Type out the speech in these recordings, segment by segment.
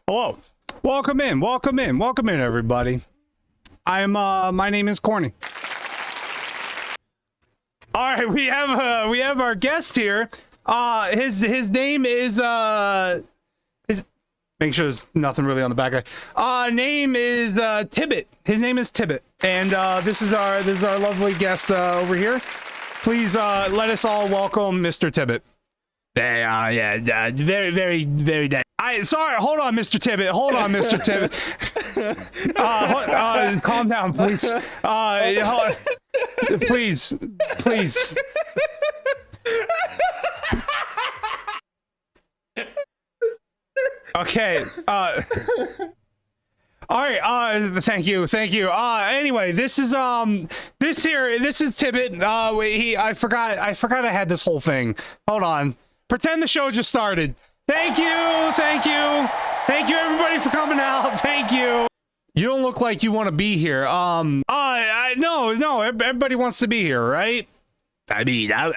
Hello. Welcome in, everybody. My name is Korny. All right, we have our guest here. His name is make sure there's nothing really on the back. Name is Tibbet. His name is Tibbet, and this is our lovely guest over here. Please let us all welcome Mr. Tibbet. Very nice. Sorry, hold on, Mr. Tibbet. Calm down, please. Please. Okay. All right. Thank you. Anyway, this is Tibbet. I forgot I had this whole thing. Hold on. Pretend the show just started. Thank you, everybody, for coming out. Thank you. You don't look like you want to be here. No, everybody wants to be here, right? I mean, I'm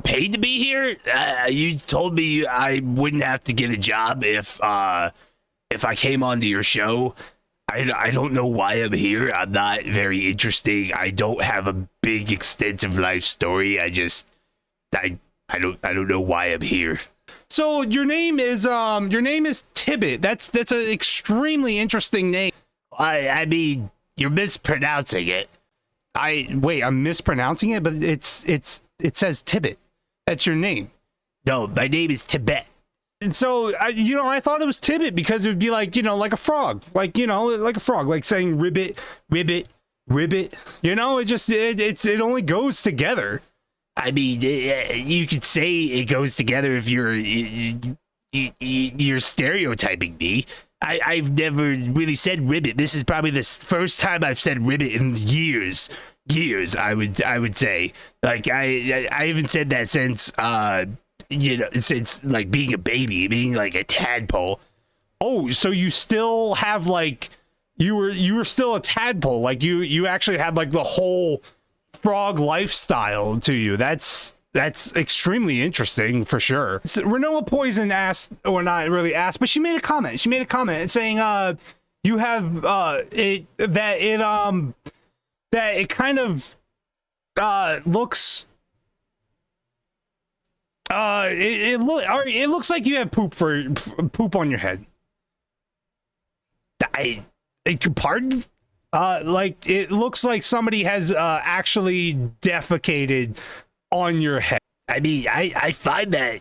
paid to be here. You told me I wouldn't have to get a job if I came onto your show. I don't know why I'm here. I'm not very interesting. I don't have a big, extensive life story. I don't know why I'm here. So your name is Tibbet. That's an extremely interesting name. I mean, you're mispronouncing it. I'm mispronouncing it, but it says Tibbet. That's your name. No, my name is Tibet. And so I thought it was Tibbet because it would be like a frog, like a frog, like saying ribbit. It only goes together. I mean, you could say it goes together if you're stereotyping me. I've never really said ribbit. This is probably the first time I've said ribbit in years. I would say. Like I haven't said that since since like being a baby, being like a tadpole. Oh, so you still have like you were still a tadpole. Like you actually had like the whole frog lifestyle to you. That's extremely interesting for sure. So Renoa Poison asked, or not really asked, but she made a comment saying you have that it kind of looks it looks like you have poop on your head. Pardon? Like it looks like somebody has actually defecated on your head. I mean, I find that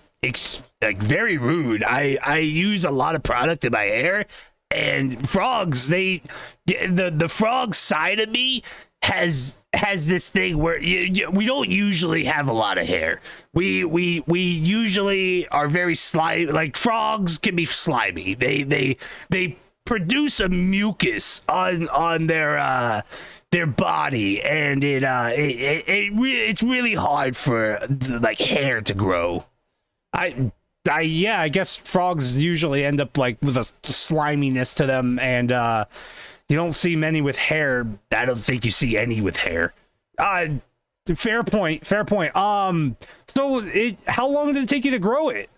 like very rude. I use a lot of product in my hair, and frogs, the frog side of me has this thing where we don't usually have a lot of hair. We usually are very slimy. Like frogs can be slimy. They produce a mucus on their body, and it's really hard for like hair to grow. I guess frogs usually end up like with a sliminess to them, and you don't see many with hair. I don't think you see any with hair. Fair point. So how long did it take you to grow it?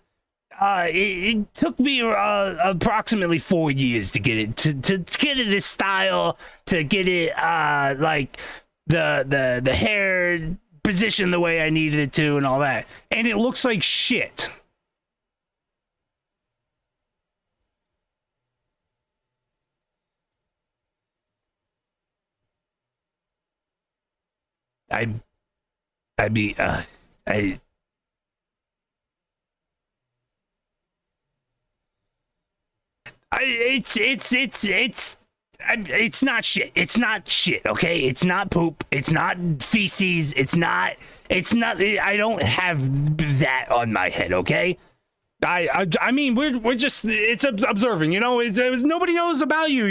It took me approximately 4 years to get it to get it this style, to get it like the hair position the way I needed it to, and all that. And it looks like shit. It's not shit. It's not shit, okay? It's not poop. It's not feces. It's not, I don't have that on my head, okay? I mean, we're just, it's observing, nobody knows about you,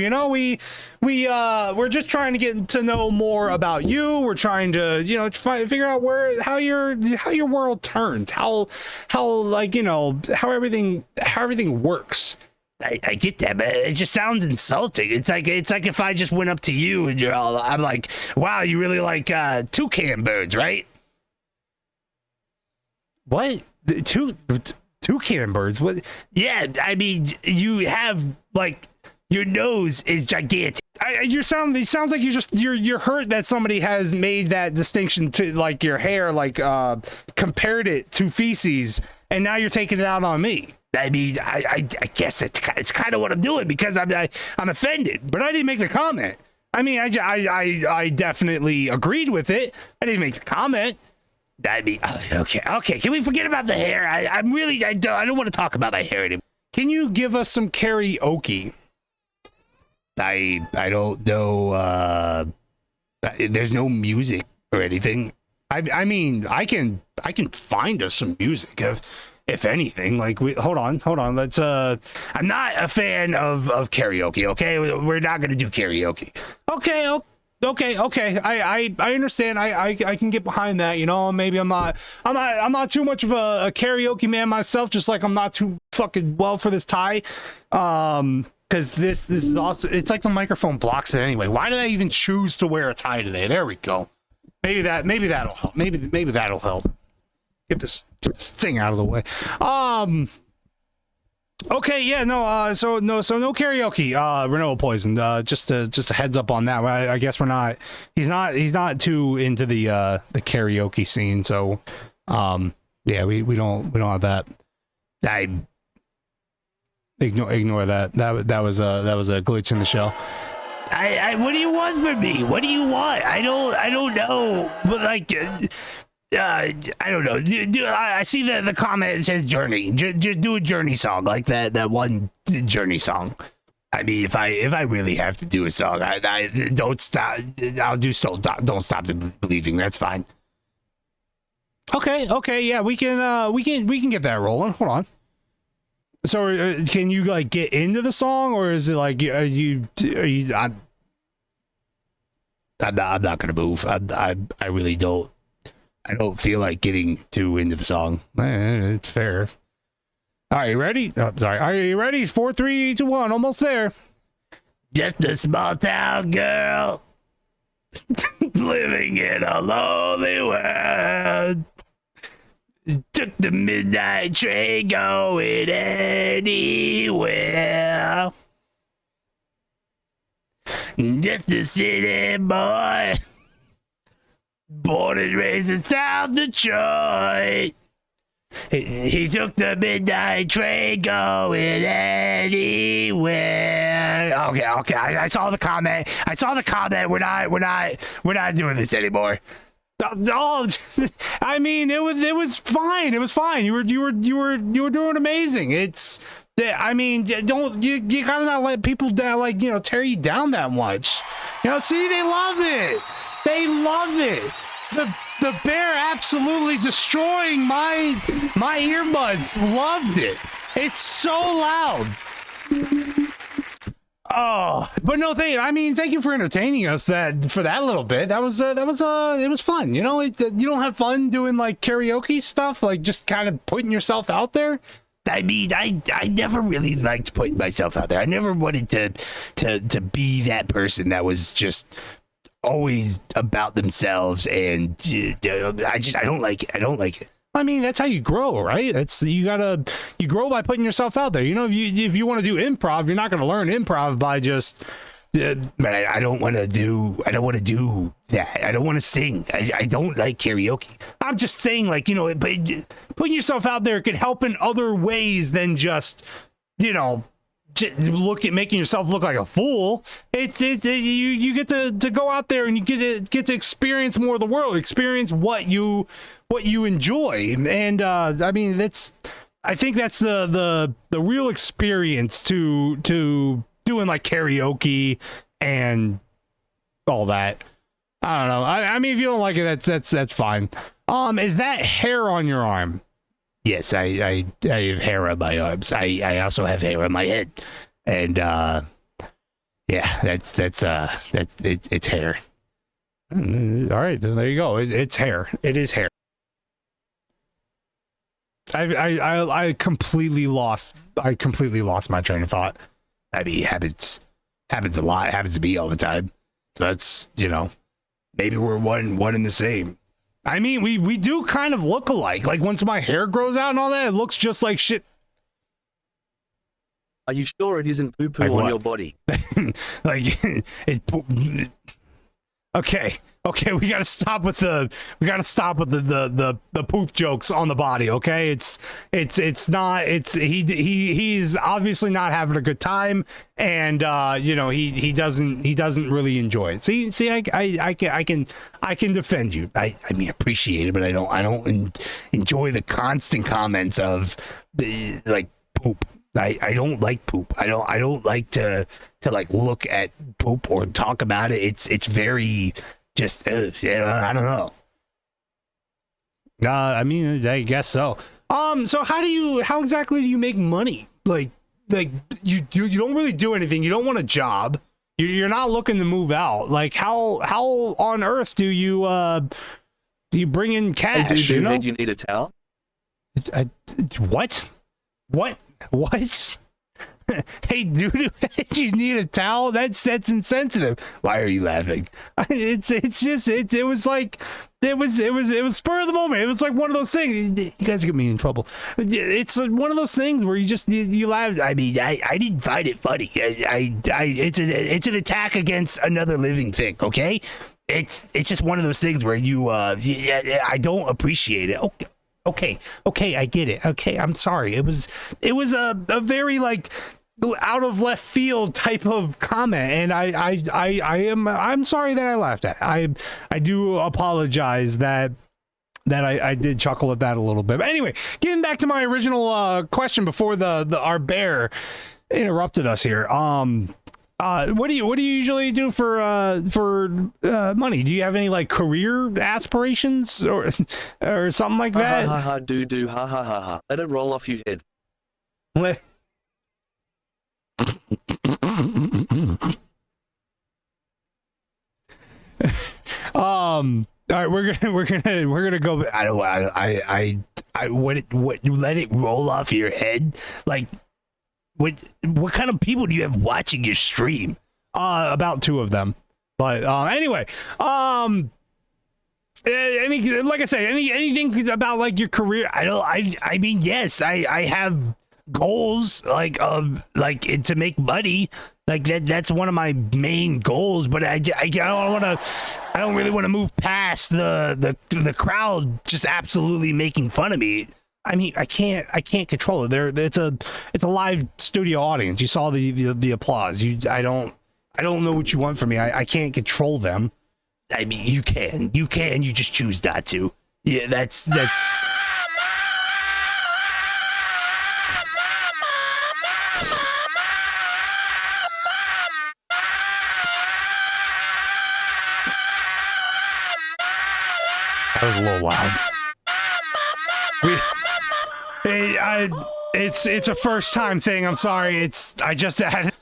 we're just trying to get to know more about you. We're trying to, figure out how your world turns, how everything toucan I get that, but it just sounds insulting. It's like if I just went up to you and I'm like, wow, you really like toucan birds, right? What? Toucan birds? What? Yeah, I mean, you have like your nose is gigantic. It sounds like you're hurt that somebody has made that distinction to like your hair, like compared it to feces, and now you're taking it out on me. I mean, I guess it's kind of what I'm doing because I'm offended. But I didn't make the comment. I mean, I definitely agreed with it. I didn't make the comment. I mean, okay. Can we forget about the hair? I don't want to talk about my hair anymore. Can you give us some karaoke? I don't know. There's no music or anything. I mean, I can find us some music if anything. Like, hold on. Let's. I'm not a fan of karaoke. Okay, we're not gonna do karaoke. Okay. I understand. I can get behind that. You know, maybe I'm not too much of a karaoke man myself. Just like I'm not too fucking well for this tie. Because this is also, it's like the microphone blocks it anyway. Why did I even choose to wear a tie today? There we go. Maybe that'll help. Maybe that'll help. Get this thing out of the way. Okay, yeah, no, so no karaoke. Renault poisoned. Just a heads up on that. I guess we're not. He's not too into the karaoke scene. So, yeah, we don't have that. I ignore that. That was a glitch in the show. What do you want from me? What do you want? I don't know. But like, I don't know. I see the comment that says Journey. Just do a Journey song like that one Journey song. I mean, if I really have to do a song, I don't stop. I'll do still. Don't stop believing. That's fine. Okay. Yeah, we can get that rolling. Hold on. So can you like get into the song, or is it like I'm not gonna move. I really don't. I don't feel like getting too into the song. It's fair. All right, you ready? Oh, sorry. Are you ready? 4, 3, 2, 1. Almost there. Just a small town girl living in a lonely world. Took the midnight train going anywhere. Just a city boy, born and raised in South Detroit. He took the midnight train going anywhere. Okay. I saw the comment. We're not doing this anymore. Oh, I mean, it was fine. You were doing amazing. I mean, you gotta not let people down, like, you know, tear you down that much. You know, see, they love it. The bear absolutely destroying my earbuds. Loved it. It's so loud. Oh, but no, thank you for entertaining us for that little bit. It was fun. You know, you don't have fun doing like karaoke stuff, like just kind of putting yourself out there. I mean, I never really liked putting myself out there. I never wanted to be that person that was just always about themselves, and I don't like it. I mean, that's how you grow, right? You grow by putting yourself out there. You know, if you want to do improv, you're not going to learn improv by just. But I don't want to do that. I don't want to sing. I don't like karaoke. I'm just saying, like, you know, but putting yourself out there could help in other ways than just, you know, making yourself look like a fool. You get to go out there and you get to experience more of the world, experience what you enjoy, and I mean, I think that's the real experience to doing like karaoke and all that. I don't know. I mean, if you don't like it, that's fine. Is that hair on your arm? Yes, I have hair on my arms. I also have hair on my head, and yeah, it's hair. All right, there you go. It's hair. It is hair. I completely lost my train of thought. I mean, happens a lot. Happens to me all the time. So that's, you know, maybe we're one and the same. I mean, we do kind of look alike. Like once my hair grows out and all that, it looks just like shit. Are you sure it isn't poo-poo Like on what? your body? Like okay, we gotta stop with the poop jokes on the body. Okay, he's obviously not having a good time, and he doesn't really enjoy it. See, I can defend you. I mean, appreciate it, but I don't enjoy the constant comments of the like poop. I don't like poop. I don't like to like look at poop or talk about it. It's very just I don't know. I mean, I guess so. So how exactly do you make money? Like you don't really do anything. You don't want a job. You're not looking to move out. Like how on earth do you bring in cash? Hey, dude, you know? you need a towel? What? Hey, dude, you need a towel? That's insensitive. Why are you laughing? It was spur of the moment. It was like one of those things. You guys get me in trouble. It's one of those things where you laugh. I mean, I didn't find it funny. It's an attack against another living thing. Okay, it's just one of those things where I don't appreciate it. Okay, I get it. Okay, I'm sorry. It was a very like out of left field type of comment, and I'm sorry that I laughed at it. I do apologize that I did chuckle at that a little bit. But anyway, getting back to my original question before our bear interrupted us here. What do you usually do for money? Do you have any like career aspirations or something like that? Ha ha ha, do ha ha ha ha. Let it roll off your head. All right, we're gonna go. What let it roll off your head? Like what kind of people do you have watching your stream? About 2 of them, but anyway, like I said, anything about like your career? I mean, yes, I have goals like to make money. Like that's one of my main goals, but I don't really want to move past the crowd just absolutely making fun of me. I mean, I can't control it. It's a live studio audience. You saw the applause. I don't know what you want from me. I can't control them. I mean, you can. You just choose not to. Yeah, that's. That was a little loud. It's a first time thing. I'm sorry. I just had.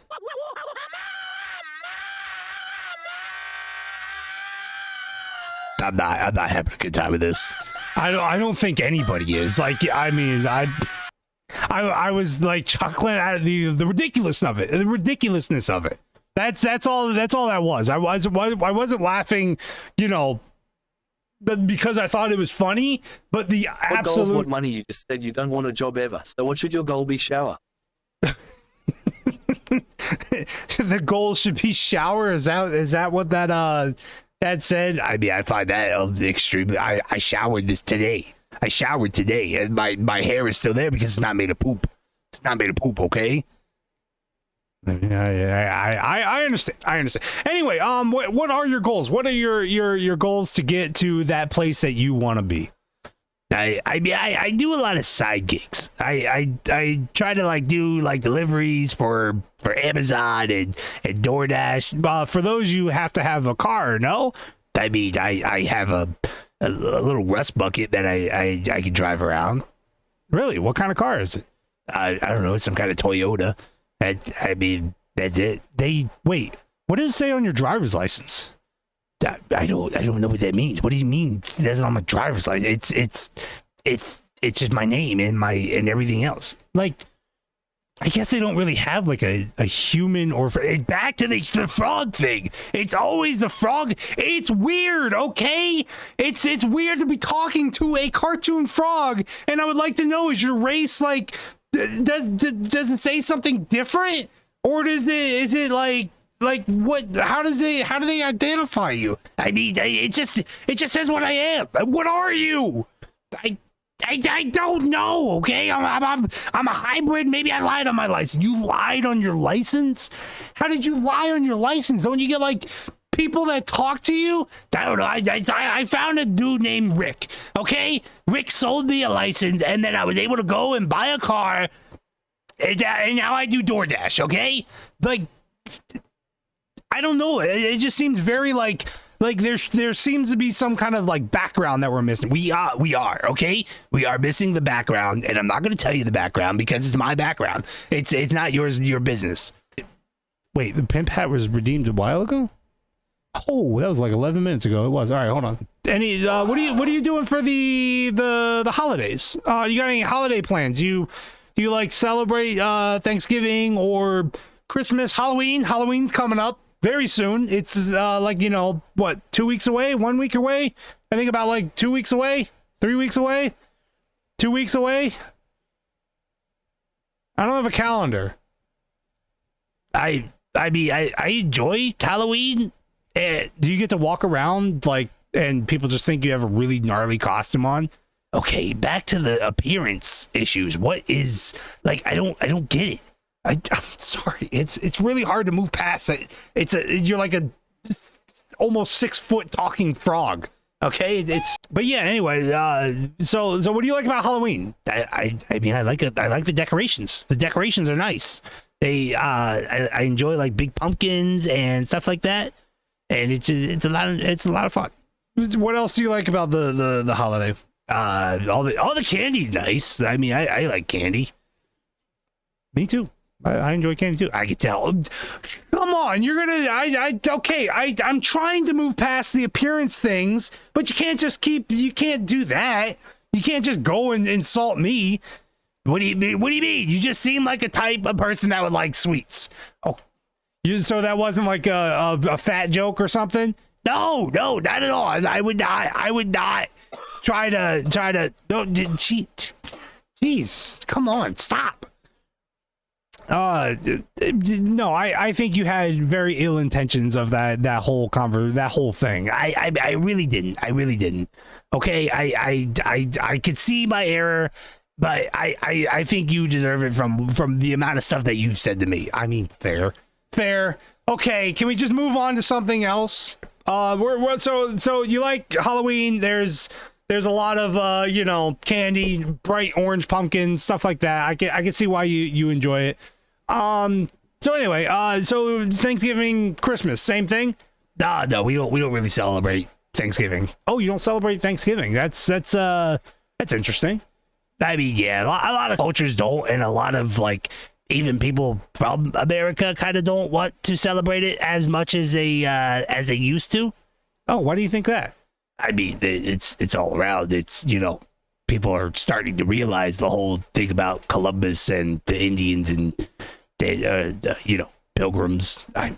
I'm not having a good time with this. I don't think anybody is. Like, I mean, I was like chuckling at the ridiculousness of it. That's all that was. I wasn't laughing, because I thought it was funny, but the What absolute goals, what money? You just said you don't want a job ever. So what should your goal be? Shower. The goal should be shower. Is that what that said? I mean, I find that extremely. I showered today, and my hair is still there because it's not made of poop. It's not made of poop, okay? I understand. Anyway, what are your goals? What are your goals to get to that place that you want to be? I do a lot of side gigs. I try to like do like deliveries for Amazon and DoorDash. For those, you have to have a car, no? I mean, I have a little rust bucket that I can drive around. Really? What kind of car is it? I don't know. It's some kind of Toyota. I mean, that's it. Wait. What does it say on your driver's license? I don't know what that means. What do you mean? That's on my driver's license. It's just my name and everything else. Like, I guess they don't really have like a human or Back to the frog thing. It's always the frog. it's weird, okay? It's weird to be talking to a cartoon frog, and I would like to know, is your race like does it say something different, or is it like what? How do they identify you? I mean, it just says what I am. What are you? I don't know. Okay, I'm a hybrid. Maybe I lied on my license. You lied on your license? How did you lie on your license? Don't you get like people that talk to you? I don't know. I found a dude named Rick. Okay, Rick sold me a license, and then I was able to go and buy a car, and now I do DoorDash. Okay, Like, I don't know. It just seems very like there seems to be some kind of like background that we're missing. we are okay. We are missing the background, and I'm not going to tell you the background because it's my background. It's not yours. Your business. Wait, the pimp hat was redeemed a while ago? Oh, that was like 11 minutes ago. It was. All right, hold on. Any what are you doing for the holidays? You got any holiday plans? Do you like celebrate Thanksgiving or Christmas, Halloween? Halloween's coming up very soon. It's like, you know, what, 2 weeks away, 1 week away? I think about like 2 weeks away, 3 weeks away, 2 weeks away. I don't have a calendar. I mean, I enjoy Halloween. Do you get to walk around like and people just think you have a really gnarly costume on? Okay, back to the appearance issues. What is, like, I don't get it. I'm sorry. It's really hard to move past it. You're like a almost 6 foot talking frog. Okay, but yeah. Anyway, so what do you like about Halloween? I mean, I like it. I like the decorations. The decorations are nice. I enjoy like big pumpkins and stuff like that, and it's a lot of fun. What else do you like about the holiday? All the candy's nice. I mean, I like candy. Me too. I enjoy candy too. I can tell. Come on, you're gonna. Okay. I'm trying to move past the appearance things, but you can't just keep. You can't do that. You can't just go and insult me. What do you mean? What do you mean? You just seem like a type of person that would like sweets. Oh, so that wasn't like a fat joke or something? No, not at all. I would not try to. No, cheat. Jeez, come on, stop. No, I think you had very ill intentions of that whole thing. I really didn't. Okay, I could see my error, but I think you deserve it from the amount of stuff that you've said to me. I mean, fair. Okay, can we just move on to something else? So you like Halloween? There's a lot of you know, candy, bright orange pumpkins, stuff like that. I can see why you enjoy it. So anyway, so Thanksgiving, Christmas, same thing? No, we don't really celebrate Thanksgiving. Oh, you don't celebrate Thanksgiving? That's interesting. I mean, yeah, a lot of cultures don't, and a lot of like even people from America kind of don't want to celebrate it as much as they used to. Oh, why do you think that? I mean, it's all around. It's, you know, people are starting to realize the whole thing about Columbus and the Indians and you know, pilgrims. I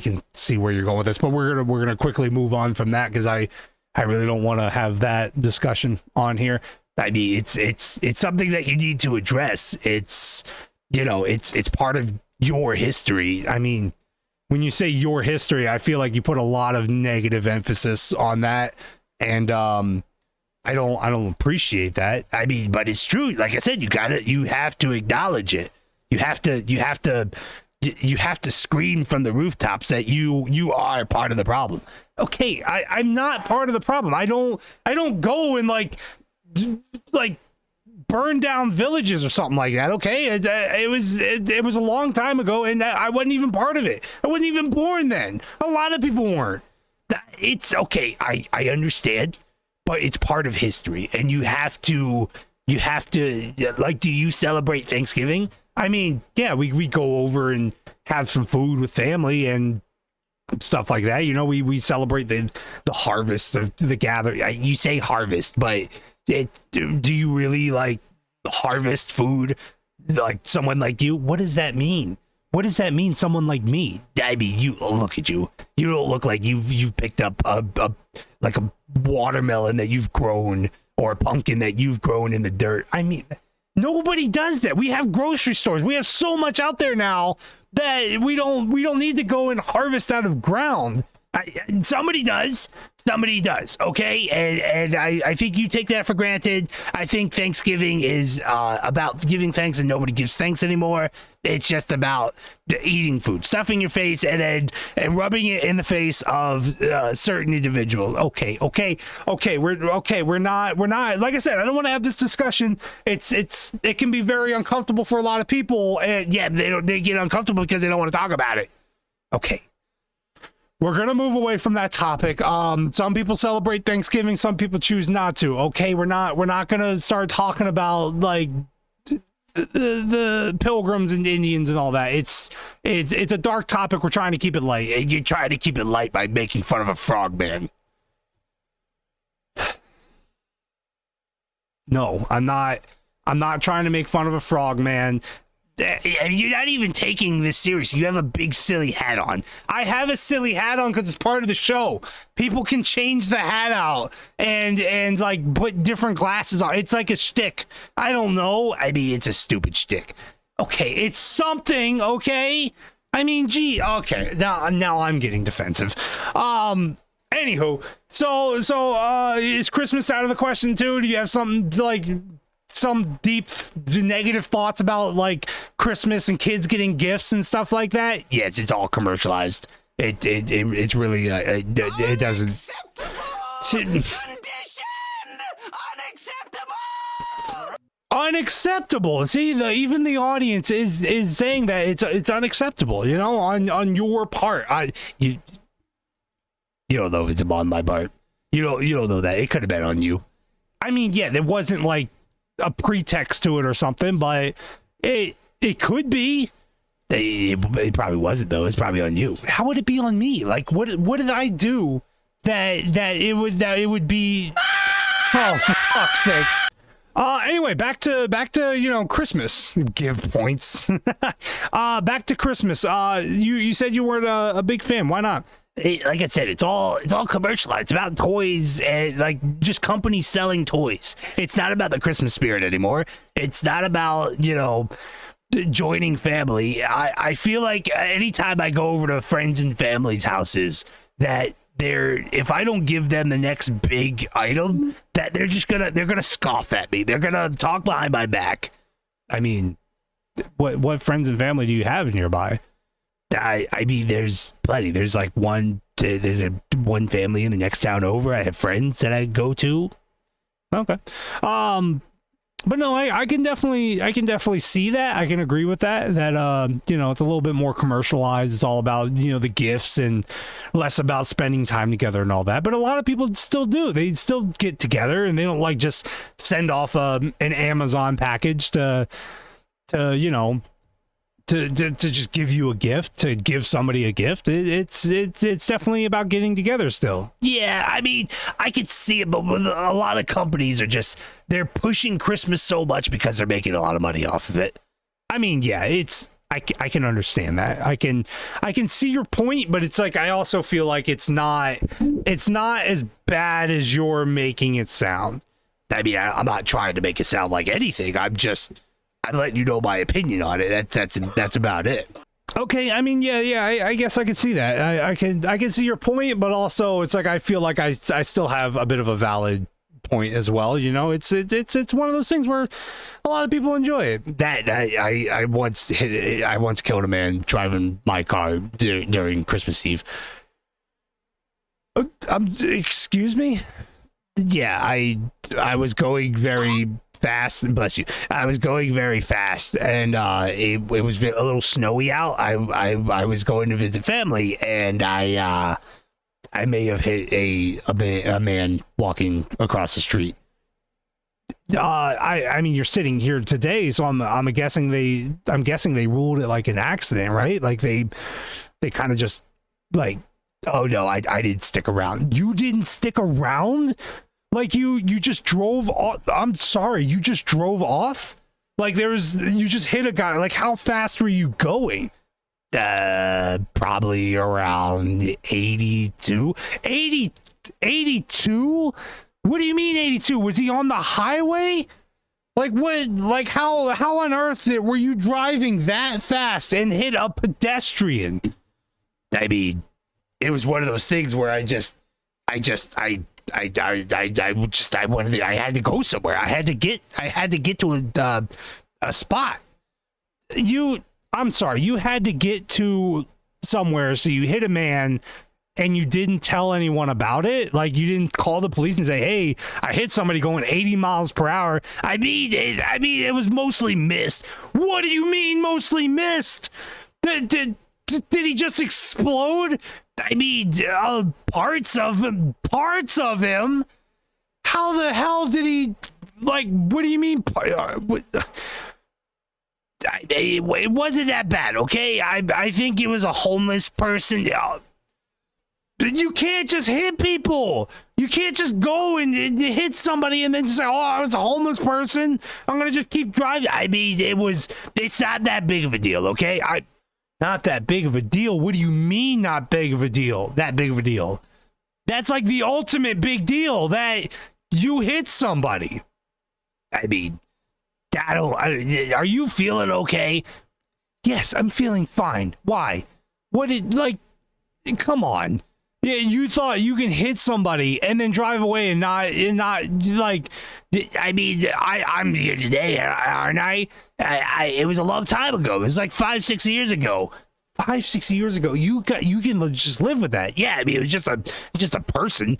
can see where you're going with this, but we're gonna quickly move on from that because I really don't want to have that discussion on here. I mean, it's something that you need to address. It's, you know, it's part of your history. I mean, when you say your history, I feel like you put a lot of negative emphasis on that, and I don't appreciate that. I mean, but it's true. Like I said, you have to acknowledge it. You have to scream from the rooftops that you are part of the problem. Okay, I'm not part of the problem. I don't go and like burn down villages or something like that. Okay, it was a long time ago, and I wasn't even part of it. I wasn't even born then. A lot of people weren't. It's okay. I understand, but it's part of history, and you have to like. Do you celebrate Thanksgiving? I mean, yeah, we go over and have some food with family and stuff like that. You know, we celebrate the harvest of the gather. You say harvest, but do you really like harvest food like someone like you. What does that mean? What does that mean? Someone like me? I mean, you look at you. You don't look like you've picked up a watermelon that you've grown or a pumpkin that you've grown in the dirt. I mean, nobody does that. We have grocery stores. We have so much out there now that we don't need to go and harvest out of ground. Somebody does, okay? And I think you take that for granted. I think Thanksgiving is about giving thanks, and nobody gives thanks anymore. It's just about eating food, stuffing your face, and rubbing it in the face of certain individuals. Okay. We're not. Like I said, I don't want to have this discussion. It can be very uncomfortable for a lot of people, and yeah, they get uncomfortable because they don't want to talk about it. Okay. We're going to move away from that topic. Some people celebrate Thanksgiving. Some people choose not to. Okay, we're not going to start talking about like the pilgrims and Indians and all that. It's a dark topic. We're trying to keep it light. You try to keep it light by making fun of a frog man. No, I'm not trying to make fun of a frog man. You're not even taking this serious. You have a big silly hat on. I have a silly hat on because it's part of the show. People can change the hat out and like put different glasses on. It's like a shtick. I don't know. I mean, it's a stupid shtick. Okay, it's something. Okay. I mean, gee. Okay. Now I'm getting defensive. Anywho, so is Christmas out of the question too? Do you have something like some deep negative thoughts about like Christmas and kids getting gifts and stuff like that? Yes, it's all commercialized. It's really it doesn't. Unacceptable. See, even the audience is saying that it's unacceptable. You know, on your part. You don't know if it's on my part. You don't know that. It could have been on you. I mean, yeah, there wasn't like a pretext to it or something, but it could be. It probably wasn't though. It's probably on you. How would it be on me? Like what did I do that it would be? Oh, for fuck's sake. Anyway, back to Christmas. Give points. Back to Christmas. You said you weren't a big fan. Why not? Like I said, it's all commercialized. It's about toys and like just companies selling toys. It's not about the Christmas spirit anymore. It's not about joining family. I feel like anytime I go over to friends and family's houses, that if I don't give them the next big item, that they're gonna scoff at me. They're gonna talk behind my back. I mean, what friends and family do you have nearby? I mean, there's plenty. There's like one family in the next town over. I have friends that I go to. Okay. But no, I can definitely see that. I can agree with that it's a little bit more commercialized. It's all about, the gifts and less about spending time together and all that. But a lot of people still do. They still get together and they don't like just send off an Amazon package to just give you a gift, to give somebody a gift. It's definitely about getting together still. Yeah, I mean, I could see it, but with a lot of companies they're pushing Christmas so much because they're making a lot of money off of it. I mean, yeah, I can understand that. I can see your point, but it's like I also feel like it's not as bad as you're making it sound. I mean, I'm not trying to make it sound like anything. I'm letting you know my opinion on it. That's about it. Okay, I mean, yeah, I guess I can see that. I can see your point, but also it's like I feel like I still have a bit of a valid point as well. It's one of those things where a lot of people enjoy it. That I once killed a man driving my car during Christmas Eve. Excuse me? Yeah, I was going very fast. Bless you. I was going very fast, and it was a little snowy out. I was going to visit family, and I may have hit a man walking across the street. I mean, you're sitting here today, so I'm guessing they ruled it like an accident, right? Like they kind of just like, oh no, I didn't stick around. You didn't stick around? Like you just drove off? I'm sorry, you just drove off? Like you just hit a guy. Like how fast were you going? Probably around 82. 82? What do you mean 82? Was he on the highway? Like what? Like how on earth were you driving that fast and hit a pedestrian? I mean, it was one of those things where I had to go somewhere. I had to get to a spot. I'm sorry, you had to get to somewhere, so you hit a man and you didn't tell anyone about it? Like you didn't call the police and say, hey, I hit somebody going 80 miles per hour. I mean, it was mostly missed. What do you mean mostly missed? Did he just explode? I mean, parts of him. How the hell did he, like, what do you mean? It wasn't that bad, okay? I think it was a homeless person. You can't just hit people. You can't just go and hit somebody and then say, oh, I was a homeless person. I'm going to just keep driving. I mean, it's not that big of a deal, okay? Not that big of a deal? What do you mean not big of a deal? That big of a deal? That's like the ultimate big deal, that you hit somebody. I mean, are you feeling okay? Yes, I'm feeling fine. Why? Come on. Yeah, you thought you can hit somebody and then drive away and not like. I mean, I'm here today, aren't I? It was a long time ago. It was like 5-6 years ago. 5-6 years ago, you can just live with that. Yeah, I mean, it was just a person.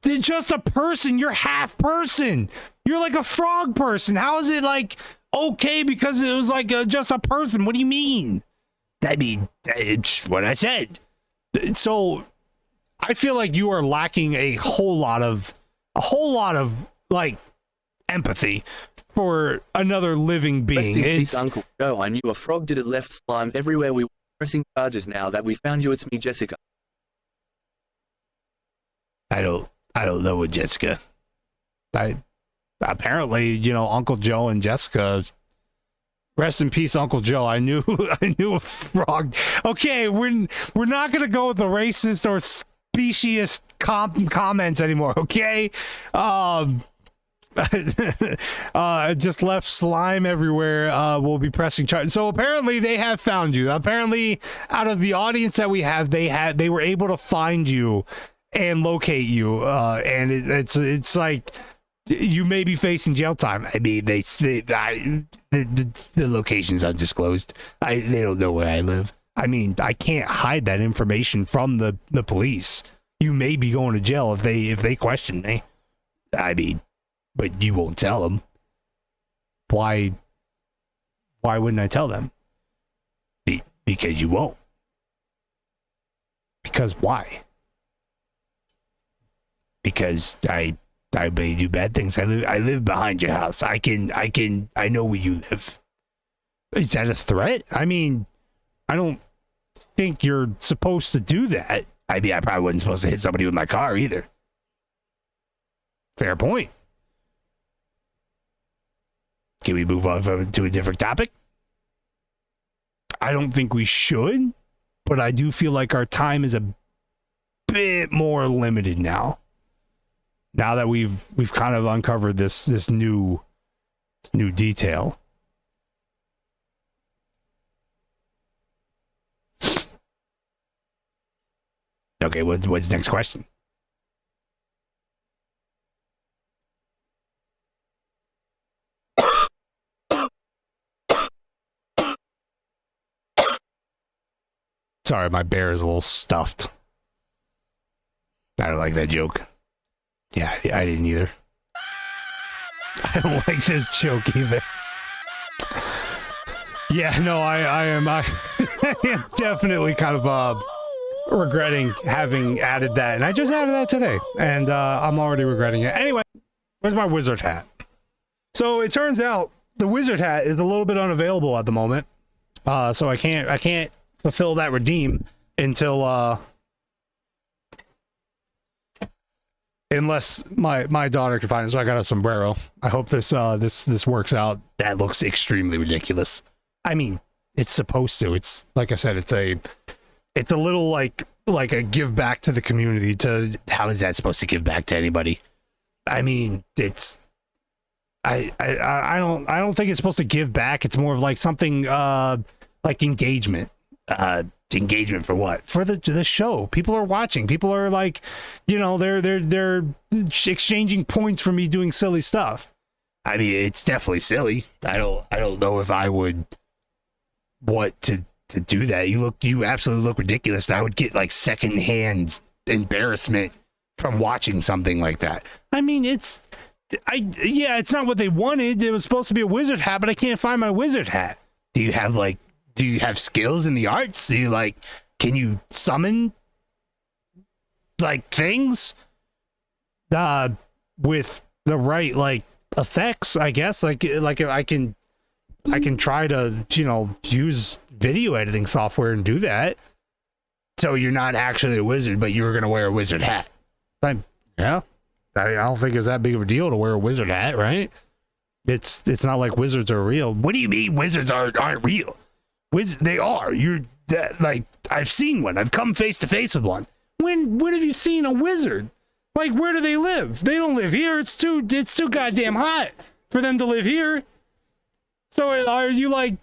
Just a person. You're half person. You're like a frog person. How is it like okay because it was like just a person? What do you mean? I mean, it's what I said. So I feel like you are lacking a whole lot of like empathy for another living being. Rest in peace, Uncle Joe. I knew a frog did it, left slime everywhere. We were pressing charges now that we found you. It's me, Jessica. I don't know what Jessica. Apparently, Uncle Joe and Jessica. Rest in peace, Uncle Joe. I knew a frog. Okay, we're not gonna go with the racist or specious comments anymore. Okay, just left slime everywhere. We'll be pressing charges. So apparently they have found you. Apparently, out of the audience that we have, they were able to find you and locate you. And it's like you may be facing jail time. I mean, the location's undisclosed. They don't know where I live. I mean, I can't hide that information from the police. You may be going to jail if they question me. I mean, but you won't tell them. Why wouldn't I tell them? Because you won't. Because why? Because I may do bad things. I live behind your house. I know where you live. Is that a threat? I mean, I don't think you're supposed to do that. I mean, I probably wasn't supposed to hit somebody with my car either. Fair point. Can we move on to a different topic? I don't think we should, but I do feel like our time is a bit more limited now. Now that we've kind of uncovered this new detail. Okay, what's the next question? Sorry, my bear is a little stuffed. I don't like that joke. Yeah, I didn't either. I don't like this joke either. Yeah, no, I am definitely kind of regretting having added that, and I just added that today, and I'm already regretting it. Anyway, where's my wizard hat? So it turns out the wizard hat is a little bit unavailable at the moment, so I can't fulfill that redeem until unless my daughter can find it. So I got a sombrero. I hope this works out. That looks extremely ridiculous. I mean, it's supposed to. It's like I said, it's a little like a give back to the community. To How is that supposed to give back to anybody? I mean, it's I don't think it's supposed to give back. It's more of like something like engagement. Engagement for what? For the show. People are watching. People are like, they're exchanging points for me doing silly stuff. I mean, it's definitely silly. I don't know if I would want to do that. You absolutely look ridiculous. I would get like secondhand embarrassment from watching something like that. I mean, it's not what they wanted. It was supposed to be a wizard hat, but I can't find my wizard hat. Do you have skills in the arts? Can you summon like things with the right like effects, I guess? Like I can try to, use video editing software and do that. So you're not actually a wizard, but you were going to wear a wizard hat. Yeah. I don't think it's that big of a deal to wear a wizard hat, right? It's not like wizards are real. What do you mean wizards aren't real? They are. I've seen one. I've come face to face with one. When have you seen a wizard? Like, where do they live? They don't live here. It's too goddamn hot for them to live here. So are you like,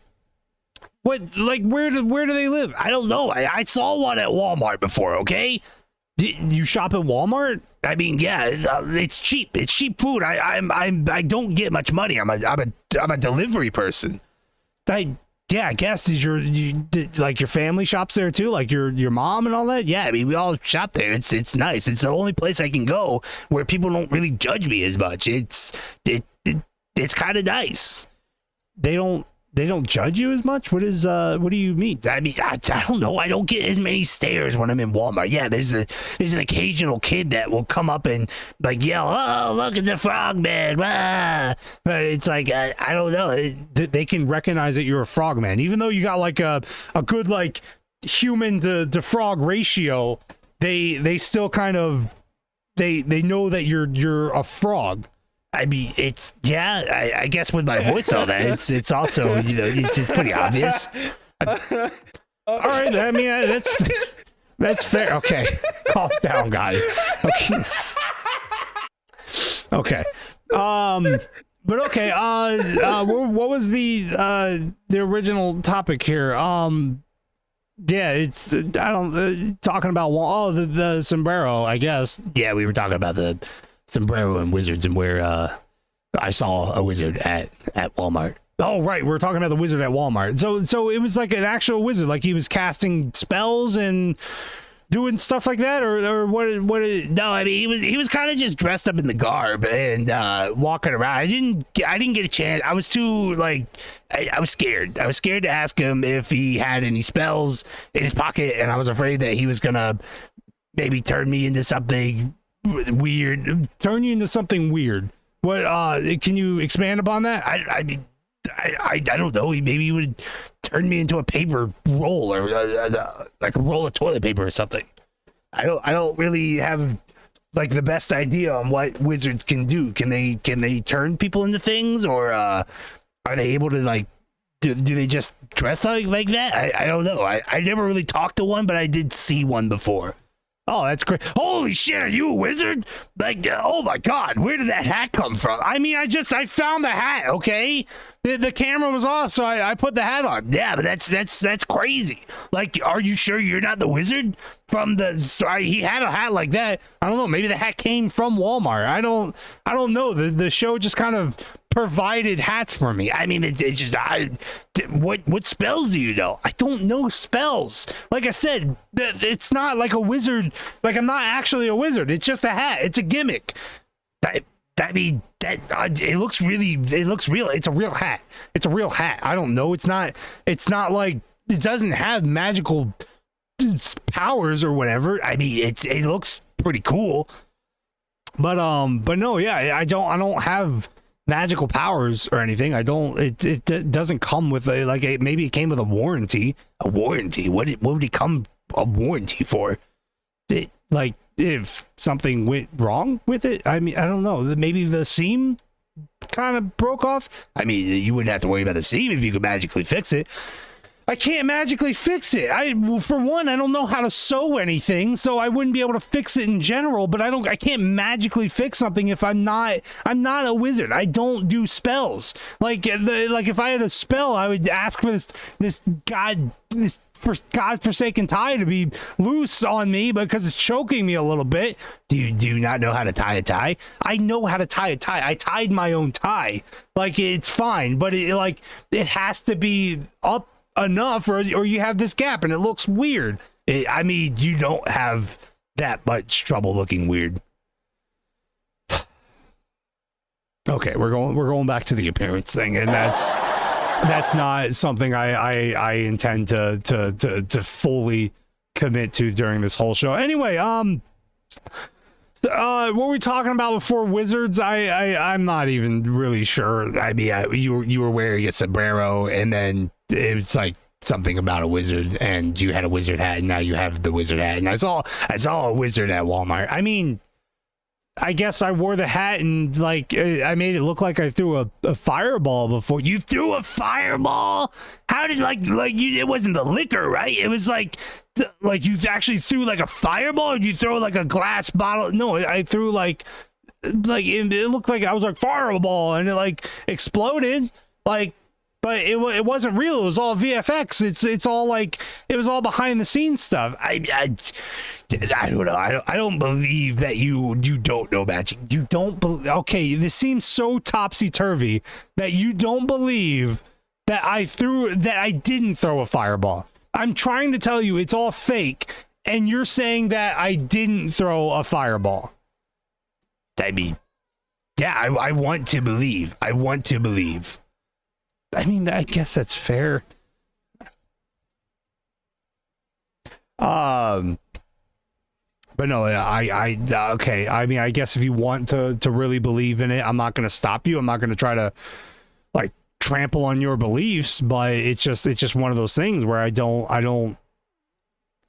what? Like, where do they live? I don't know. I saw one at Walmart before. Okay. You shop at Walmart? I mean, yeah, it's cheap. It's cheap food. I don't get much money. I'm a delivery person. I guess did your family shops there too, like your mom and all that? Yeah, I mean, we all shop there. It's nice. It's the only place I can go where people don't really judge me as much. It's kind of nice. They don't judge you as much? What do you mean? I mean, I don't know. I don't get as many stares when I'm in Walmart. Yeah, there's an occasional kid that will come up and like yell, "Oh, look at the frog man!" Ah! But it's like I don't know. They can recognize that you're a frog man, even though you got like a good like human to frog ratio. They still kind of they know that you're a frog. I mean, I guess with my voice all that, it's also, it's pretty obvious. All right, I mean, that's fair. Okay, calm down, guys. Okay. But okay. What was the original topic here? Yeah, it's talking about the sombrero, I guess. Yeah, we were talking about the sombrero and wizards and where I saw a wizard at Walmart. Oh right, we're talking about the wizard at Walmart. So it was like an actual wizard, like he was casting spells and doing stuff like that, or what? No, I mean he was kind of just dressed up in the garb and walking around. I didn't get a chance. I was too I was scared. I was scared to ask him if he had any spells in his pocket, and I was afraid that he was gonna maybe turn me into something weird. Turn you into something weird. What? Can you expand upon that? I mean, I don't know. Maybe he would turn me into a paper roll or like a roll of toilet paper or something. I don't really have like the best idea on what wizards can do. Can they turn people into things, or are they able to like? Do they just dress like that? I don't know. I never really talked to one, but I did see one before. Oh, that's great. Holy shit, are you a wizard? Like, oh my God, where did that hat come from? I mean, I found the hat, okay? The camera was off, so I put the hat on. Yeah, but that's crazy. Like, are you sure you're not the wizard from the... He had a hat like that. I don't know, maybe the hat came from Walmart. I don't know. The show just kind of provided hats for me. I mean, it's just... What spells do you know? I don't know spells. Like I said, it's not like a wizard. Like, I'm not actually a wizard. It's just a hat. It's a gimmick. It looks real. It's a real hat. It's a real hat. I don't know. It's not like, it doesn't have magical powers or whatever. I mean, it looks pretty cool. But no, yeah, I don't have magical powers or anything. I don't. It doesn't come with maybe it came with a warranty. A warranty? What would it come a warranty for? like if something went wrong with it. I mean, I don't know. Maybe the seam kind of broke off. I mean, you wouldn't have to worry about the seam if you could magically fix it. I can't magically fix it. For one, I don't know how to sew anything, so I wouldn't be able to fix it in general, but I can't magically fix something if I'm not a wizard. I don't do spells. Like if I had a spell, I would ask for this godforsaken tie to be loose on me because it's choking me a little bit. Do you not know how to tie a tie? I know how to tie a tie. I tied my own tie. Like, it's fine, but it has to be up enough or you have this gap and it looks weird. I mean, you don't have that much trouble looking weird. Okay, we're going back to the appearance thing, and that's not something I intend to fully commit to during this whole show. Anyway, what were we talking about before wizards? I'm not even really sure. I mean, you were wearing a sombrero, and then it's like something about a wizard, and you had a wizard hat, and now you have the wizard hat, and I saw a wizard at Walmart. I mean, I guess I wore the hat and I made it look like I threw a fireball before. You threw a fireball? How did it wasn't the liquor, right? It was like you actually threw like a fireball, or did you throw like a glass bottle? No, I threw it looked like I was like fireball, and it exploded but it wasn't real. It was all VFX. It's all it was all behind the scenes stuff. I don't know. I don't believe that you don't know magic. You don't believe. Okay, this seems so topsy turvy that you don't believe that I didn't throw a fireball. I'm trying to tell you it's all fake, and you're saying that I didn't throw a fireball. I mean, yeah, I want to believe. I want to believe. I mean, I guess that's fair. But no, I okay. I mean, I guess if you want to really believe in it, I'm not going to stop you. I'm not going to try to trample on your beliefs, but it's just one of those things where I don't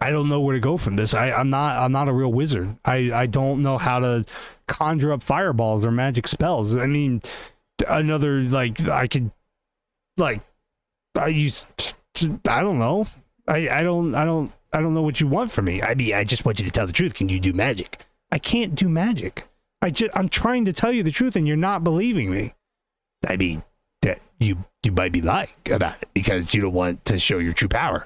know where to go from this. I'm not a real wizard. I don't know how to conjure up fireballs or magic spells. I mean, another I could I don't know. I don't know what you want from me. I mean, I just want you to tell the truth. Can you do magic? I can't do magic. I'm trying to tell you the truth, and you're not believing me. I mean, that you might be lying about it because you don't want to show your true power.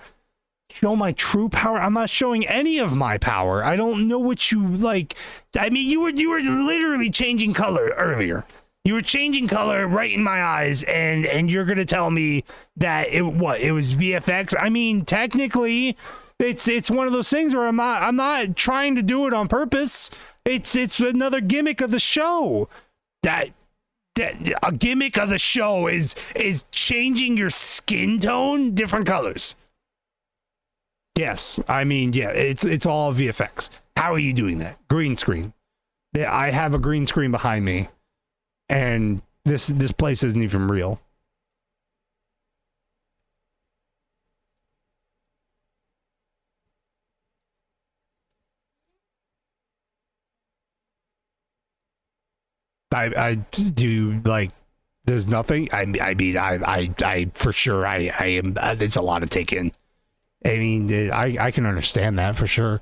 Show my true power? I'm not showing any of my power. I don't know what you like. I mean, you were literally changing color earlier. You were changing color right in my eyes, and you're gonna tell me that it was VFX? I mean, technically, it's one of those things where I'm not trying to do it on purpose. It's another gimmick of the show. That a gimmick of the show is changing your skin tone different colors. Yes, I mean, yeah, it's all VFX. How are you doing that? Green screen. Yeah, I have a green screen behind me. And this place isn't even real. I do there's nothing. I mean I for sure I am. It's a lot to take in. I mean I can understand that for sure.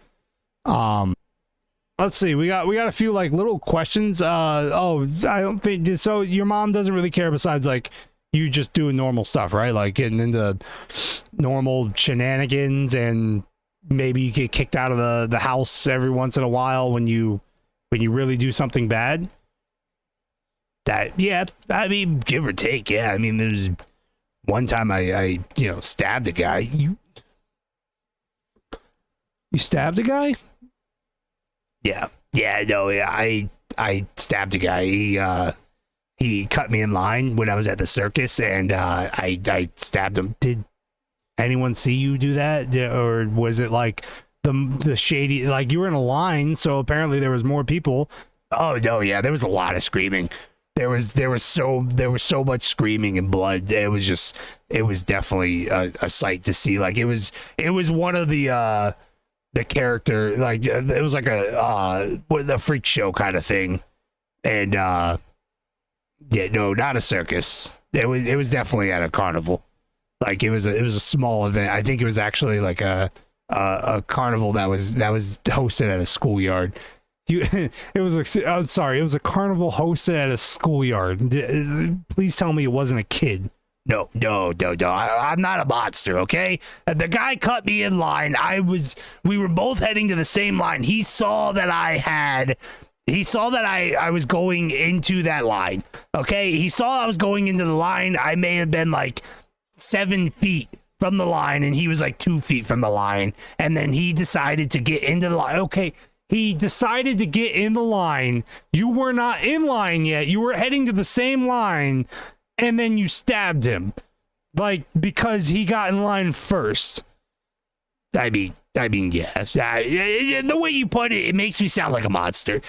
Let's see. We got a few little questions. I don't think so. Your mom doesn't really care besides you just doing normal stuff, right? Getting into normal shenanigans, and maybe you get kicked out of the house every once in a while when you really do something bad. Yeah, I mean, give or take. Yeah, I mean, there's one time I stabbed a guy. You stabbed a guy? Yeah, no, yeah, I stabbed a guy. He cut me in line when I was at the circus, and I stabbed him. Did anyone see you do that, or was it the shady? You were in a line, so apparently there was more people. Oh no, yeah, there was a lot of screaming. There was so much screaming and blood. It was definitely a sight to see. It was one of the the character, like it was like a freak show kind of thing, and yeah, no, not a circus. It was definitely at a carnival. Like it was a small event. I think it was actually like a carnival that was hosted at a schoolyard. It was I'm sorry, it was a carnival hosted at a schoolyard. Please tell me it wasn't a kid. No. I'm not a monster, okay? The guy cut me in line. We were both heading to the same line. He saw that I was going into that line, okay? He saw I was going into the line. I may have been like 7 feet from the line, and he was like 2 feet from the line. And then he decided to get into the line. Okay, he decided to get in the line. You were not in line yet. You were heading to the same line. And then you stabbed him, like, because he got in line first. I mean, yes. The way you put it, it makes me sound like a monster.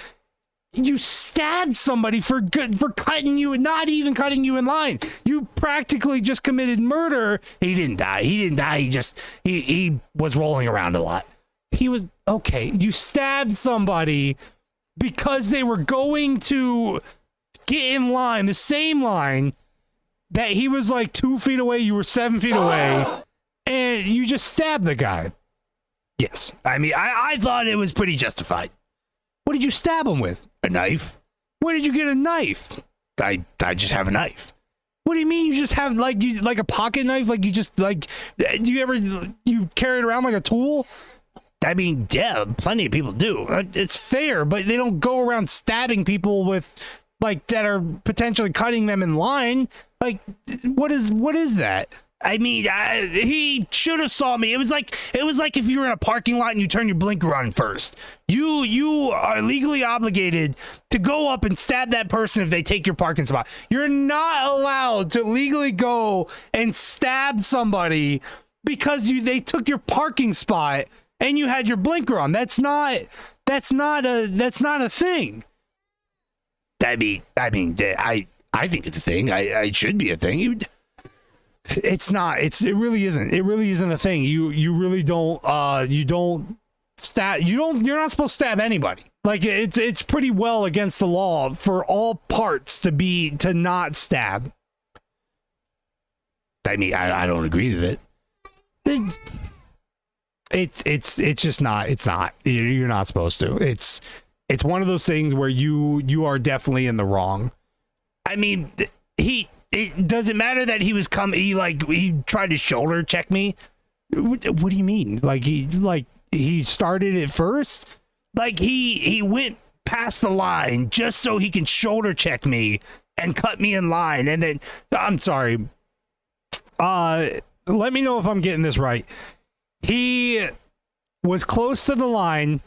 You stabbed somebody for cutting you, not even cutting you in line. You practically just committed murder. He didn't die. He was rolling around a lot. He was okay. You stabbed somebody because they were going to get in line, the same line. That he was like 2 feet away, you were 7 feet away, and you just stabbed the guy. Yes. I mean, I thought it was pretty justified. What did you stab him with? A knife? Where did you get a knife? I just have a knife. What do you mean you just have like a pocket knife? Like you just like, do you carry it around like a tool? I mean, yeah, plenty of people do. It's fair, but they don't go around stabbing people with like that are potentially cutting them in line. Like, what is that? I mean, he should have saw me. It was like if you were in a parking lot and you turn your blinker on first. You are legally obligated to go up and stab that person if they take your parking spot. You're not allowed to legally go and stab somebody because they took your parking spot and you had your blinker on. That's not a thing. I think it's a thing. It should be a thing. It's not. It really isn't. It really isn't a thing. You really don't. You don't stab. You're not supposed to stab anybody. Like it's pretty well against the law for all parts to not stab. I mean, I don't agree with it. It's just not. It's not. You're not supposed to. It's one of those things where you are definitely in the wrong. I mean, it doesn't matter that he was he tried to shoulder check me. What do you mean? He started it first? Like he went past the line just so he can shoulder check me and cut me in line. And then I'm sorry. Let me know if I'm getting this right. He was close to the line.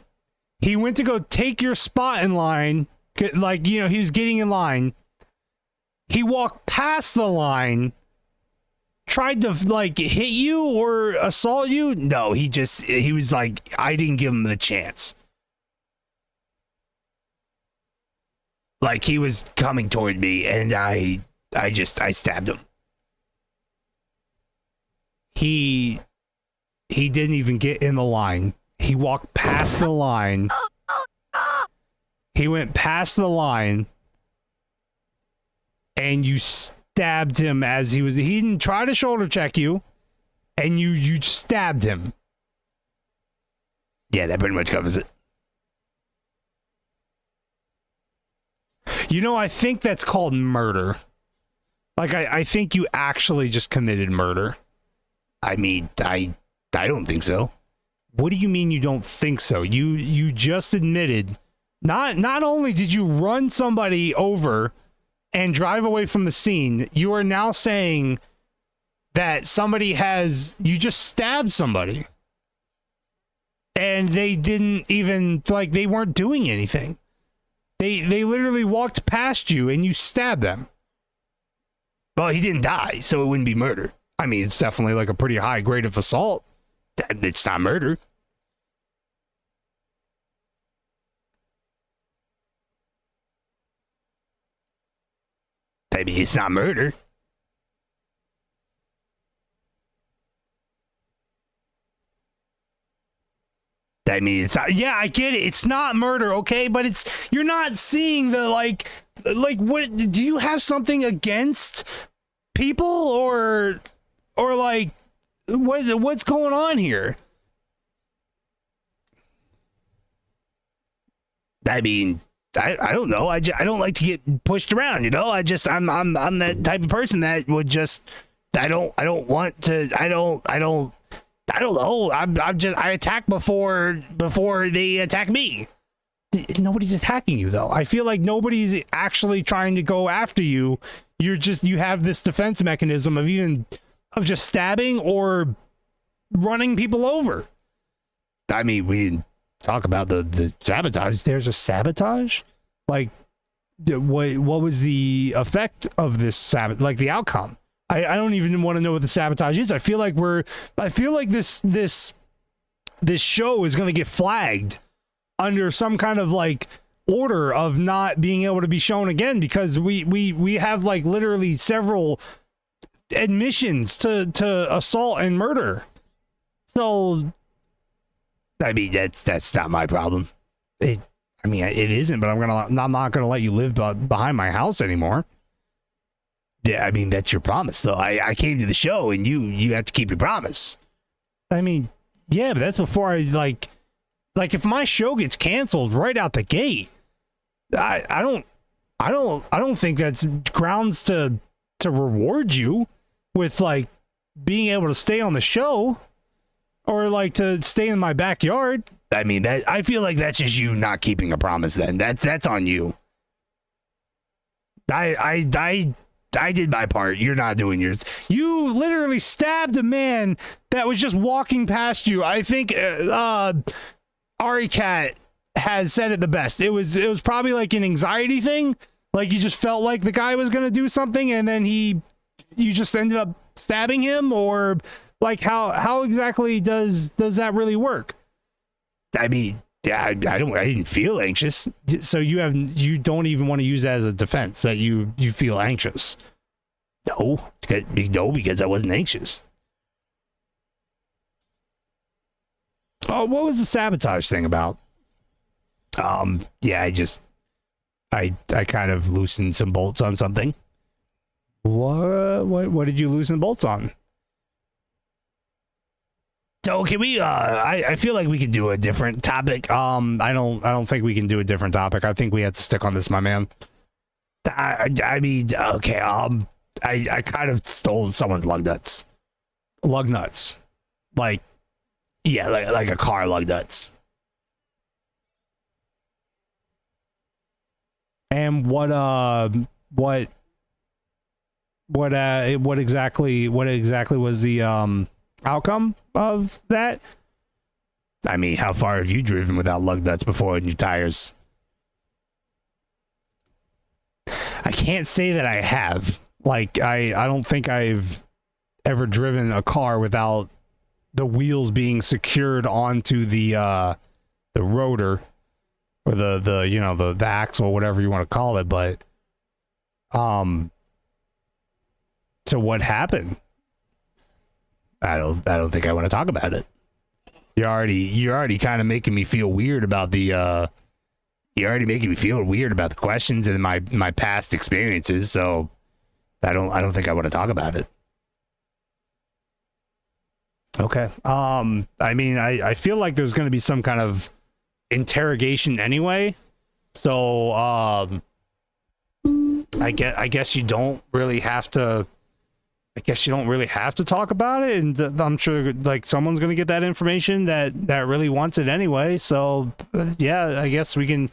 He went to go take your spot in line. He was getting in line. He walked past the line, tried to hit you or assault you. No, he was like, I didn't give him the chance. Like he was coming toward me and I stabbed him. He didn't even get in the line. He walked past the line. He went past the line. And you stabbed him as he didn't try to shoulder check you, and you stabbed him. Yeah, that pretty much covers it. I think that's called murder. Like, I think you actually just committed murder. I mean, I don't think so. What do you mean you don't think so? You just admitted, not only did you run somebody over and drive away from the scene, you are now saying that you just stabbed somebody. And they didn't even, they weren't doing anything. They literally walked past you and you stabbed them. Well, he didn't die, so it wouldn't be murder. I mean, it's definitely a pretty high grade of assault. It's not murder. Maybe it's not murder. I mean, it's not, yeah, I get it. It's not murder, okay? But it's, you're not seeing the, like, what, do you have something against people or like, what's going on here? I mean, I don't know. I don't like to get pushed around, you know? I'm that type of person that would just, I don't want to, I don't know. I attack before they attack me. Nobody's attacking you, though. I feel like nobody's actually trying to go after you. You have this defense mechanism of just stabbing or running people over. I mean, we didn't talk about the sabotage. There's a sabotage? Like, what was the effect of this sabotage? Like, the outcome? I don't even want to know what the sabotage is. I feel like this show is going to get flagged under some kind of like order of not being able to be shown again, because we have like literally several admissions to assault and murder. So I mean, that's not my problem. It isn't, but I'm not gonna let you live behind my house anymore. Yeah, I mean, that's your promise, though. I came to the show, and you have to keep your promise. I mean, yeah, but that's before I like if my show gets canceled right out the gate, I don't think that's grounds to reward you with like being able to stay on the show or like to stay in my backyard. I mean, I feel like that's just you not keeping a promise. Then that's on you. I did my part. You're not doing yours. You literally stabbed a man that was just walking past you. I think Ari Cat has said it the best. It was probably like an anxiety thing. Like you just felt like the guy was gonna do something, and then you just ended up stabbing him, or like how exactly does that really work? I mean, yeah, I didn't feel anxious. So you don't even want to use that as a defense that you feel anxious? No, because I wasn't anxious. Oh, what was the sabotage thing about? Yeah, I kind of loosened some bolts on something. What did you loosen bolts on? So can we? I feel like we could do a different topic. I don't think we can do a different topic. I think we have to stick on this, my man. I mean, okay. I kind of stole someone's lug nuts. Lug nuts, like, yeah, like a car lug nuts. And what exactly was the outcome of that? I mean, how far have you driven without lug nuts before in your tires? I can't say that I have. Like, I don't think I've ever driven a car without the wheels being secured onto the rotor, or the axle, whatever you want to call it. But so what happened? I don't think I want to talk about it. You're already kind of making me feel weird about the you're already making me feel weird about the questions and my past experiences, so I don't think I want to talk about it. Okay. I mean, I feel like there's going to be some kind of interrogation anyway. So, I guess you don't really have to. I guess you don't really have to talk about it, and I'm sure like someone's going to get that information that really wants it anyway. So, yeah, I guess we can.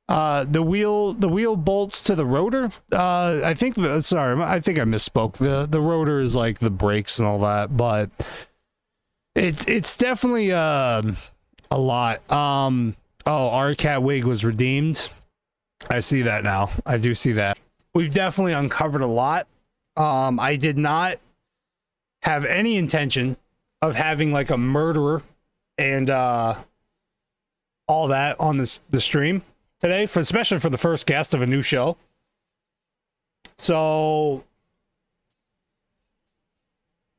The wheel bolts to the rotor. I think I think I misspoke. The rotor is like the brakes and all that, but it's definitely a lot. Our cat wig was redeemed. I see that now. I do see that. We've definitely uncovered a lot. I did not have any intention of having like a murderer and all that on the stream today, especially for the first guest of a new show. So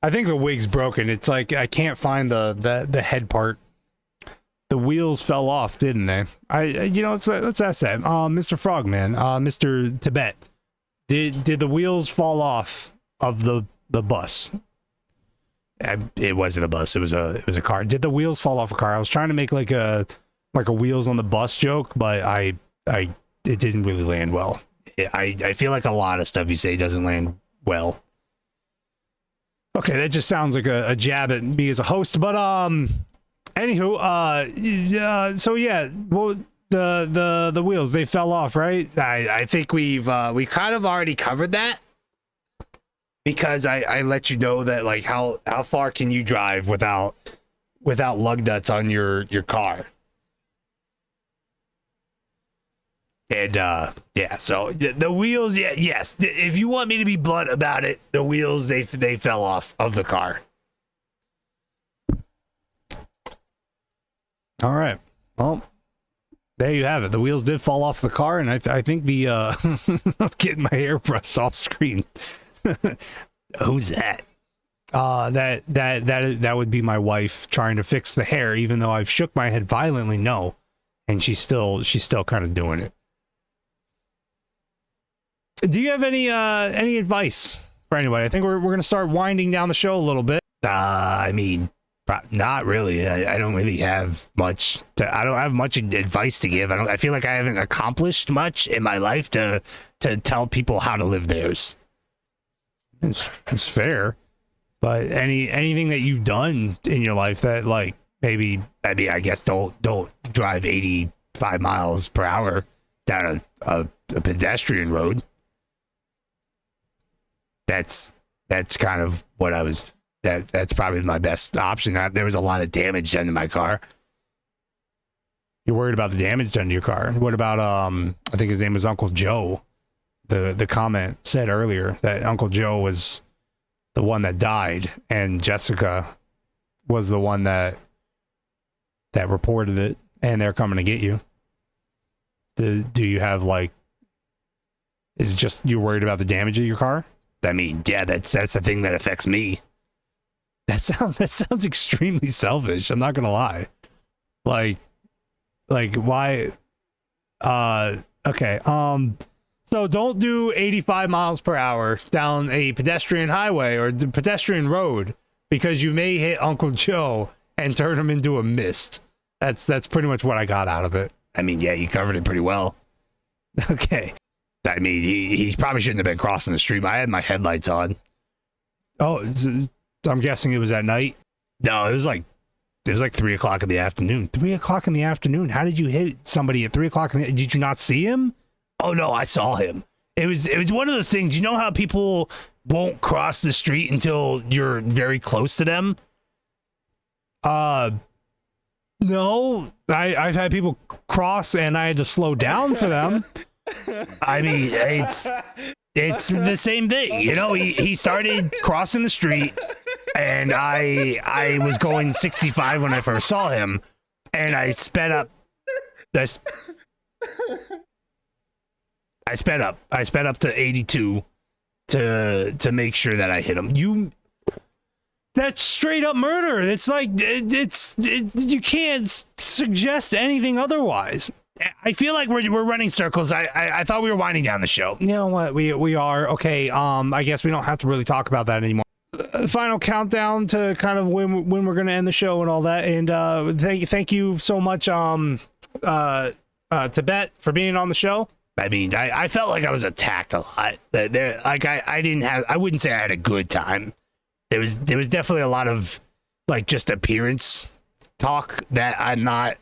I think the wig's broken. It's like I can't find the head part. The wheels fell off, didn't they? Let's ask that. Mr. Frogman, Mr. Tibet, did the wheels fall off of the bus? It wasn't a bus. It was a car. Did the wheels fall off a car? I was trying to make like a wheels on the bus joke, but it didn't really land well. I feel like a lot of stuff you say doesn't land well. Okay, that just sounds like a jab at me as a host, but anywho, so yeah, well, the wheels, they fell off, right? I think we kind of already covered that, because I let you know that, like, how far can you drive without lug nuts on your car. And yeah, so the wheels, yeah, yes. If you want me to be blunt about it, the wheels, they fell off of the car. All right. Well, there you have it. The wheels did fall off the car, and I think the I'm getting my hairbrush off screen. Who's that? That would be my wife trying to fix the hair, even though I've shook my head violently no, and she's still kind of doing it. Do you have any advice for anybody? I think we're gonna start winding down the show a little bit. I mean, not really. I don't really have much. I don't have much advice to give. I feel like I haven't accomplished much in my life to tell people how to live theirs. It's fair, but anything that you've done in your life that, like, maybe I guess don't drive 85 miles per hour down a pedestrian road. That's kind of what I was. That's probably my best option. There was a lot of damage done to my car. You're worried about the damage done to your car. What about I think his name was Uncle Joe. The comment said earlier that Uncle Joe was the one that died, and Jessica was the one that reported it, and they're coming to get you. Do you have, like, is it just you're worried about the damage of your car? I mean, yeah, that's the thing that affects me. That sounds extremely selfish. I'm not gonna lie. Like why? Okay. So don't do 85 miles per hour down a pedestrian highway or the pedestrian road, because you may hit Uncle Joe and turn him into a mist. That's pretty much what I got out of it. I mean, yeah, you covered it pretty well. Okay. I mean, he probably shouldn't have been crossing the street. I had my headlights on. Oh, I'm guessing it was at night. No, it was like 3:00 in the afternoon. 3:00 in the afternoon. How did you hit somebody at 3:00? Did you not see him? Oh no, I saw him. It was one of those things. You know how people won't cross the street until you're very close to them? No. I've had people cross and I had to slow down for them. I mean, it's the same thing. You know, he started crossing the street, and I was going 65 when I first saw him, and I sped up. I sped up to 82 to make sure that I hit him. That's straight up murder. It's like it's you can't suggest anything otherwise. I feel like we're running circles. I thought we were winding down the show. You know what? We are. Okay. I guess we don't have to really talk about that anymore. Final countdown to kind of when we're going to end the show and all that. And thank you so much, Tibet, for being on the show. I mean, I felt like I was attacked a lot. I wouldn't say I had a good time. There was definitely a lot of, like, just appearance talk that I'm not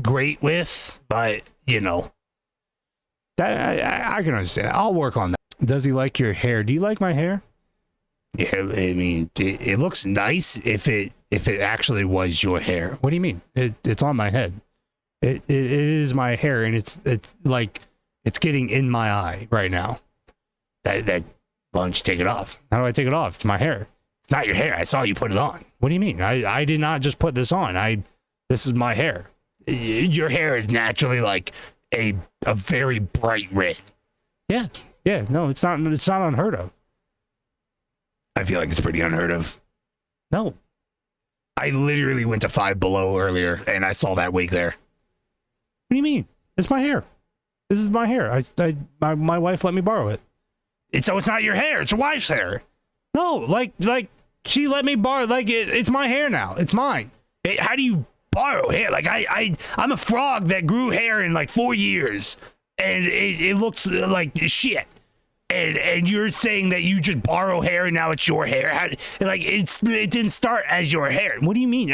great with, but you know, that I can understand. I'll work on that. Does he like your hair? Do you like my hair? Yeah, I mean, it looks nice if it actually was your hair. What do you mean? It's on my head. It is my hair, and it's like it's getting in my eye right now. Why don't you take it off? How do I take it off? It's my hair. It's not your hair. I saw you put it on. What do you mean? I did not just put this on. This is my hair. Your hair is naturally like a very bright red. Yeah. No, it's not unheard of. I feel like it's pretty unheard of. No. I literally went to Five Below earlier and I saw that wig there. What do you mean? It's my hair. This is my hair. My wife let me borrow it. So it's not your hair, it's your wife's hair. No, like she let me borrow. Like it's my hair now. It's mine. How do you borrow hair? Like I'm a frog that grew hair in like 4 years, and it looks like shit. And you're saying that you just borrow hair and now it's your hair? It didn't start as your hair. What do you mean?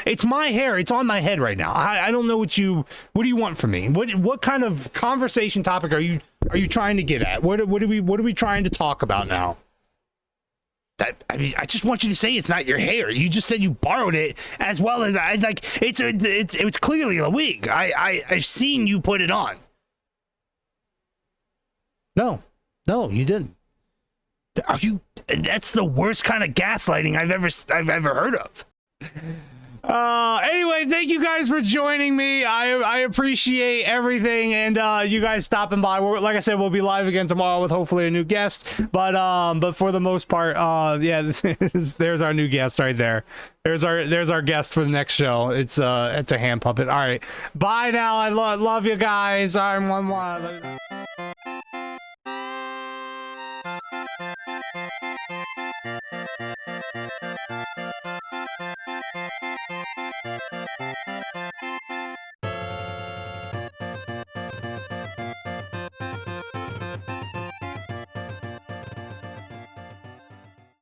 It's my hair. It's on my head right now. I don't know what do you want from me? What kind of conversation topic are you trying to get at? What are we trying to talk about now? I just want you to say it's not your hair. You just said you borrowed it, as well as it's clearly a wig. I've seen you put it on. No, you didn't. Are you? That's the worst kind of gaslighting I've ever heard of. Anyway, thank you guys for joining me. I appreciate everything, and you guys stopping by. Like I said, we'll be live again tomorrow with hopefully a new guest. But for the most part, yeah, there's our new guest right there. There's our guest for the next show. It's a hand puppet. All right, bye now. I love you guys. I'm one.